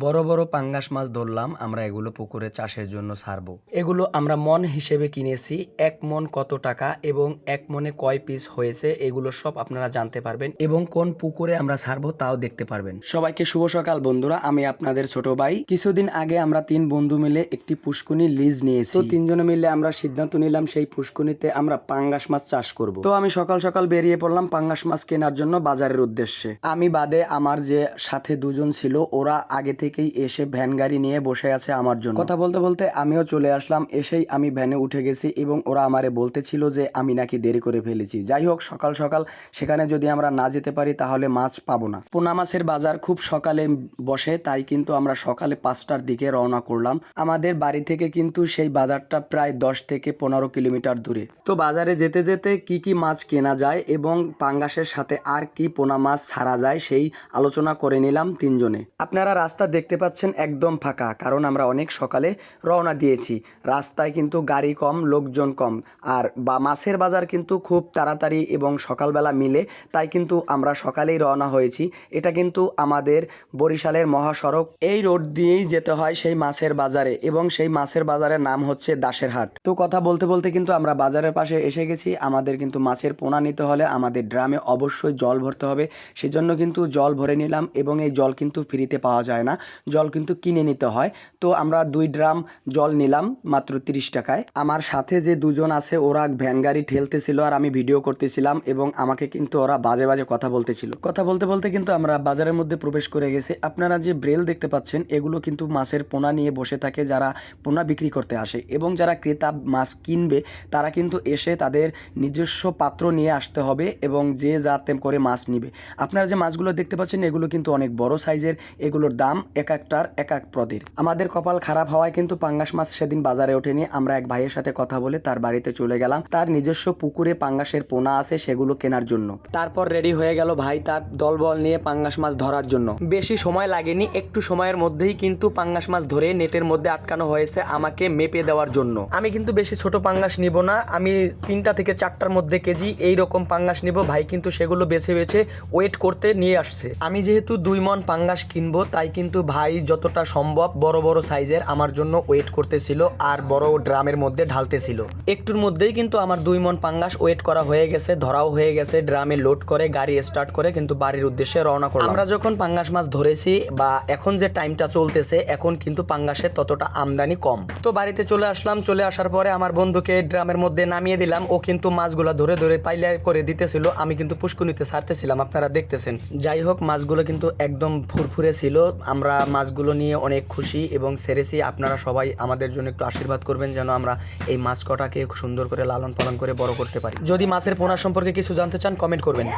বড় বড় পাঙ্গাস মাছ ধরলাম আমরা, এগুলো পুকুরে চাষের জন্য ছাড়বো। এগুলো আমরা মন হিসেবে কিনেছি। 1 মন কত টাকা এবং 1 মনে কয় পিস হয়েছে এগুলো সব আপনারা জানতে পারবেন এবং কোন পুকুরে আমরা ছাড়বো তাও দেখতে পারবেন। সবাইকে শুভ সকাল বন্ধুরা, আমি আপনাদের ছোট ভাই। কিছুদিন আগে আমরা 3 বন্ধু মিলে একটি পুষ্কুনি লিজ নিয়েছি। তো 3 জনে মিলে আমরা সিদ্ধান্ত নিলাম সেই পুষ্কুনিতে আমরা পাঙ্গাস মাছ চাষ করব। তো আমি সকাল সকাল বেরিয়ে পড়লাম পাঙ্গাস মাছ কেনার জন্য বাজারের উদ্দেশ্যে। আমি বাদে আমার যে সাথে দুজন ছিল ওরা আগে থেকেই এসে ভ্যান গাড়ি নিয়ে বসে আছে আমার জন্য। কথা বলতে বলতে আমিও চলে আসলাম। এসেই আমি ভ্যানে উঠে গেছি এবং ওরা আমারে বলতেছিল যে আমি নাকি দেরি করে ফেলেছি। যাই হোক, সকাল সকাল সেখানে যদি আমরা না যেতে পারি তাহলে মাছ পাবো না। পোনা মাছের বাজার খুব সকালে বসে, তাই কিন্তু আমরা সকালে 5টার দিকে রওনা করলাম। আমাদের বাড়ি থেকে কিন্তু সেই বাজারটা প্রায় 10 থেকে 15 কিলোমিটার দূরে। তো বাজারে যেতে যেতে কি কি মাছ কেনা যায় এবং পাঙ্গাসের সাথে আর কি পোনা মাছ ছাড়া যায় সেই আলোচনা করে নিলাম 3 জনে। আপনারা রাস্তা দেখতে পাচ্ছেন একদম ফাঁকা, কারণ আমরা অনেক সকালে রওনা দিয়েছি। রাস্তায় কিন্তু গাড়ি কম, লোকজন কম, আর মাছের বাজার কিন্তু খুব তাড়াতাড়ি এবং সকালবেলা মিলে, তাই কিন্তু আমরা সকালেই রওনা হয়েছি। এটা কিন্তু আমাদের বরিশালের মহাসড়ক, এই রোড দিয়েই যেতে হয় সেই মাছের বাজারে এবং সেই মাছের বাজারের নাম হচ্ছে দাসের হাট। তো কথা বলতে বলতে কিন্তু আমরা বাজারের পাশে এসে গেছি। আমাদের কিন্তু মাছের পোনা নিতে হলে আমাদের ড্রামে অবশ্যই জল ভরতে হবে, সেজন্য কিন্তু জল ভরে নিলাম এবং এই জল কিন্তু ফ্রিতে পাওয়া যায় না, জল কিন্তু কিনে নিতে হয়। তো আমরা 2 ড্রাম জল নিলাম মাত্র 30 টাকায়। আমার সাথে যে দুজন আছে ওরা ভ্যান গাড়ি ঠেলতেছিল আর আমি ভিডিও করতেছিলাম এবং আমাকে কিন্তু ওরা বাজে বাজে কথা বলতেছিল। কথা বলতে বলতে কিন্তু আমরা বাজারের মধ্যে প্রবেশ করে গেছি। আপনারা যে ব্রেল দেখতে পাচ্ছেন এগুলো কিন্তু মাছের পোনা নিয়ে বসে থাকে যারা পোনা বিক্রি করতে আসে, এবং যারা ক্রেতা মাছ কিনবে তারা কিন্তু এসে তাদের নিজস্ব পাত্র নিয়ে আসতে হবে এবং যে যাতে করে মাছ নিবে। আপনারা যে মাছগুলো দেখতে পাচ্ছেন এগুলো কিন্তু অনেক বড় সাইজের, এগুলোর দাম এক একটার এক এক প্রদের। আমাদের কপাল খারাপ হওয়ায় কিন্তু পাঙ্গাস মাছ সেদিন বাজারে ওঠেনি। আমরা এক ভাইয়ের সাথে কথা বলে তার বাড়িতে চলে গেলাম, তার নিজস্ব পুকুরে পাঙ্গাসের পোনা আছে সেগুলো কেনার জন্য। তারপর রেডি হয়ে গেল ভাই তার দলবল নিয়ে পাঙ্গাস মাছ ধরার জন্য। বেশি সময় লাগেনি, একটু সময়ের মধ্যেই কিন্তু পাঙ্গাস মাছ ধরে নেটের মধ্যে আটকানো হয়েছে আমাকে মেপে দেওয়ার জন্য। আমি কিন্তু বেশি ছোট পাঙ্গাস নিব না, আমি 3টা থেকে 4টার মধ্যে কেজি এই রকম পাঙ্গাস নিব। ভাই কিন্তু সেগুলো বেছে বেছে ওয়েট করতে নিয়ে আসছে। আমি যেহেতু 2 মন পাঙ্গাস কিনবো তাই কিন্তু ভাই যতটা সম্ভব বড় বড় সাইজের আমার জন্য ওয়েট করতেছিল আর বড় ড্রামের মধ্যে ঢালতেছিল। একটুর মধ্যেই কিন্তু আমার 2 মন পাঙ্গাস ওয়েট করা হয়ে গেছে, ধরাও হয়ে গেছে। ড্রামে লোড করে গাড়ি স্টার্ট করে কিন্তু বাড়ির উদ্দেশ্যে রওনা করলাম। আমরা যখন পাঙ্গাস মাছ ধরেছি বা এখন যে টাইমটা চলতেছে এখন কিন্তু পাঙ্গাসের ততটা আমদানি কম। তো বাড়িতে চলে আসলাম। চলে আসার পরে আমার বন্ধুকে ড্রামের মধ্যে নামিয়ে দিলাম। ও কিন্তু মাছগুলো ধরে ধরে পাইলা করে দিতেছিল, আমি কিন্তু পুষ্কুনিতে ছাড়তেছিলাম, আপনারা দেখতেছেন। যাই হোক, মাছগুলো কিন্তু একদম ফুরফুরে ছিল। আমরা মাছগুলো নিয়ে অনেক খুশি এবং ছেড়েছি। আপনারা সবাই আমাদের জন্য একটু আশীর্বাদ করবেন যেন আমরা এই মাছ কটাকে সুন্দর করে লালন পালন করে বড় করতে পারি। যদি মাছের পোনা সম্পর্কে কিছু জানতে চান কমেন্ট করবেন।